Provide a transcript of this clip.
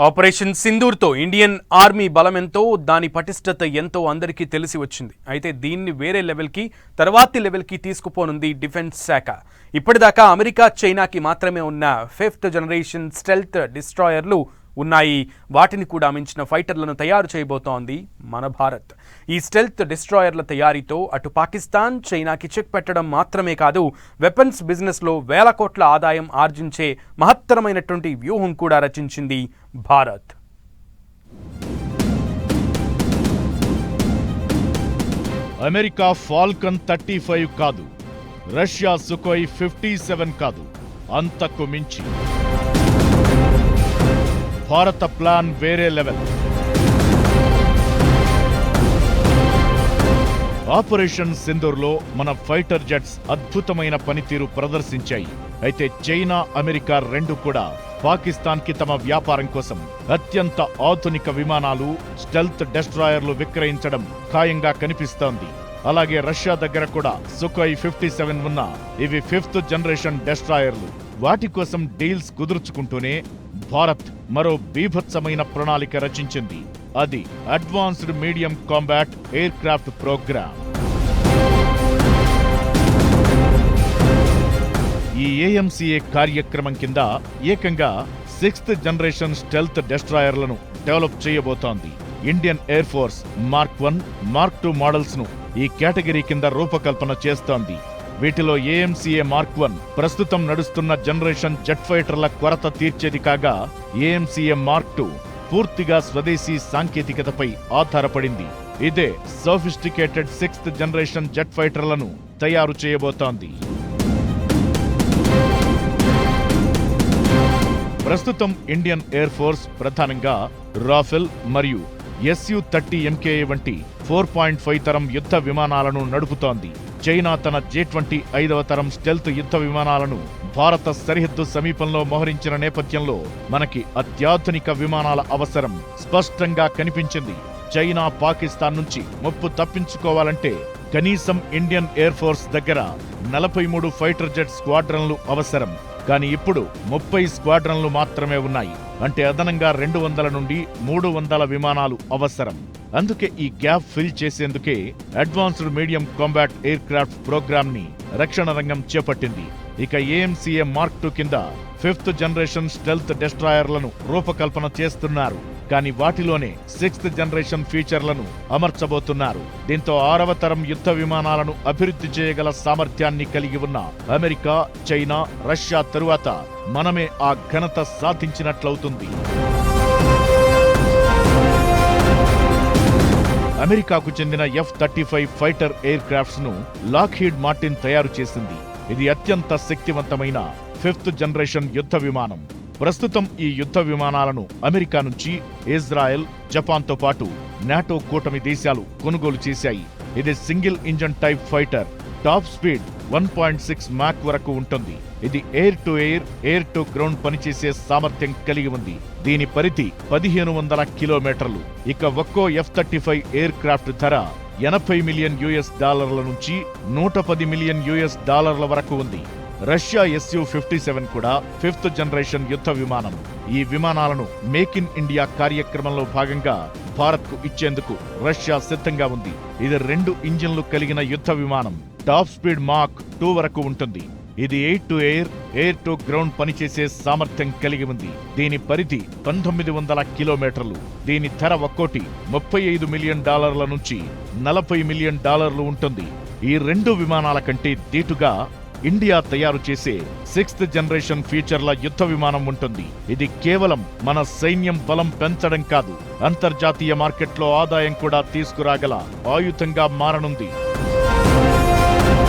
Operation సింధూర్తో Indian army బలమెంతో దాని పటిష్టత ఎంతో అందరికీ తెలిసి వచ్చింది. అయితే దీన్ని వేరే లెవెల్కి తర్వాతి లెవెల్కి తీసుకుపోనుంది డిఫెన్స్ శాఖ. ఇప్పటిదాకా అమెరికా చైనాకి మాత్రమే ఉన్న 5th జనరేషన్ స్టెల్త్ డిస్ట్రాయర్లు ఉన్నాయి. వాటిని కూడా మించిన ఫైటర్లను తయారు చేయబోతోంది మన భారత్. ఈ స్టెల్త్ డిస్ట్రాయర్ల తయారీతో అటు పాకిస్తాన్ చైనాకి చెక్ పెట్టడం మాత్రమే కాదు, వెపన్స్ బిజినెస్లో వేల కోట్ల ఆదాయం ఆర్జించే మహత్తరమైనటువంటి వ్యూహం కూడా రచించింది భారత్. అమెరికా ఫాల్కన్ 35 కాదు, రష్యా సుకోయ్ 57 కాదు, అంతకు మించి భారత ప్లాన్ వేరే లెవెల్. ఆపరేషన్ సింధూర్లో మన ఫైటర్ జెట్స్ అద్భుతమైన పనితీరు ప్రదర్శించాయి. అయితే చైనా, అమెరికా రెండు కూడా పాకిస్తాన్కి తమ వ్యాపారం కోసం అత్యంత ఆధునిక విమానాలు, స్టెల్త్ డెస్ట్రాయర్లు విక్రయించడం ఖాయంగా కనిపిస్తోంది. అలాగే రష్యా దగ్గర కూడా సుకోయ్ 57 ఉన్న ఇవి 5th జనరేషన్ డెస్ట్రాయర్లు. వాటి కోసం డీల్స్ కుదుర్చుకుంటూనే భారత్ మరో బీభత్సమైన ప్రణాళిక రచించింది. అది advanced medium combat aircraft programme. ఈ AMCA కార్యక్రమం కింద ఏకంగా 6th జనరేషన్ స్టెల్త్ డెస్ట్రాయర్లను డెవలప్ చేయబోతోంది. Indian air force mark 1, mark 2 models ను ఈ కేటగిరీ కింద రూపకల్పన చేస్తోంది. వీటిలో AMCA మార్క్ 1 ప్రస్తుతం నడుస్తున్న జనరేషన్ జెట్ ఫైటర్ల కొరత తీర్చేది కాగా, AMCA మార్క్ 2 పూర్తిగా స్వదేశీ సాంకేతికతపై ఆధారపడింది. ఇదే సోఫిస్టికేటెడ్ 6th జనరేషన్ జెట్ ఫైటర్లను తయారు చేయబోతోంది. ప్రస్తుతం ఇండియన్ ఎయిర్ ఫోర్స్ ప్రధానంగా రాఫెల్ మరియు Su-30 MKA వంటి 4.5 తరం యుద్ధ విమానాలను నడుపుతోంది. చైనా తన J-20 5వ తరం స్టెల్త్ యుద్ధ విమానాలను భారత సరిహద్దు సమీపంలో మోహరించిన నేపథ్యంలో మనకి అత్యాధునిక విమానాల అవసరం స్పష్టంగా కనిపించింది. చైనా, పాకిస్తాన్ నుంచి ముప్పు తప్పించుకోవాలంటే కనీసం ఇండియన్ ఎయిర్ ఫోర్స్ దగ్గర 43 ఫైటర్ జెట్ స్క్వాడ్రన్లు అవసరం. కానీ ఇప్పుడు 30 స్క్వాడ్రన్లు మాత్రమే ఉన్నాయి. అంటే అదనంగా 200 నుండి 300 విమానాలు అవసరం. అందుకే ఈ గ్యాప్ ఫిల్ చేసేందుకే advanced medium combat aircraft programme ని రక్షణ రంగం చేపట్టింది. ఇక AMCA మార్క్ 2 కింద 5th జనరేషన్ స్టెల్త్ డెస్ట్రాయర్లను రూపకల్పన చేస్తున్నారు. కానీ వాటిలోనే 6th జనరేషన్ ఫీచర్లను అమర్చబోతున్నారు. దీంతో 6వ తరం యుద్ధ విమానాలను అభివృద్ధి చేయగల సామర్థ్యాన్ని కలిగి ఉన్న అమెరికా, చైనా, రష్యా తరువాత మనమే ఆ ఘనత సాధించినట్లవుతుంది. అమెరికాకు చెందిన F-35 ఫైటర్ ఎయిర్ క్రాఫ్ట్స్ ను లాక్హీడ్ మార్టిన్ తయారు చేసింది. ఇది అత్యంత శక్తివంతమైన 5th జనరేషన్ యుద్ధ విమానం. ప్రస్తుతం ఈ యుద్ధ విమానాలను అమెరికా నుంచి ఇజ్రాయెల్, జపాన్తో పాటు నాటో కూటమి దేశాలు కొనుగోలు చేశాయి. ఇది single engine type fighter. Top speed 1.6 మాక్ వరకు ఉంటుంది. ఇది air to air, air to ground పనిచేసే సామర్థ్యం కలిగి ఉంది. దీని పరిధి 1500 కిలోమీటర్లు. ఇక ఒక్కో F-35 ఎయిర్ క్రాఫ్ట్ ధర $80 మిలియన్ నుంచి $110 మిలియన్ వరకు ఉంది. రష్యా Su-57 కూడా 5th జనరేషన్ యుద్ధ విమానం. ఈ విమానాలను మేక్ ఇన్ ఇండియా కార్యక్రమంలో భాగంగా భారత్కు ఇచ్చేందుకు రష్యా సిద్ధంగా ఉంది. ఇది 2 ఇంజిన్లు కలిగిన యుద్ధ విమానం. టాప్ స్పీడ్ మాక్ 2 వరకు ఉంటుంది. ఇది air to air, air to ground పనిచేసే సామర్థ్యం కలిగి ఉంది. దీని పరిధి 1900 కిలోమీటర్లు. దీని ధర ఒక్కోటి $35 మిలియన్ నుంచి $40 మిలియన్ ఉంటుంది. ఈ 2 విమానాల కంటే దీటుగా ఇండియా తయారు చేసే 6th జనరేషన్ ఫీచర్ల యుద్ధ విమానం ఉంటుంది. ఇది కేవలం మన సైన్యం బలం పెంచడం కాదు, అంతర్జాతీయ మార్కెట్లో ఆదాయం కూడా తీసుకురాగల ఆయుధంగా మారనుంది.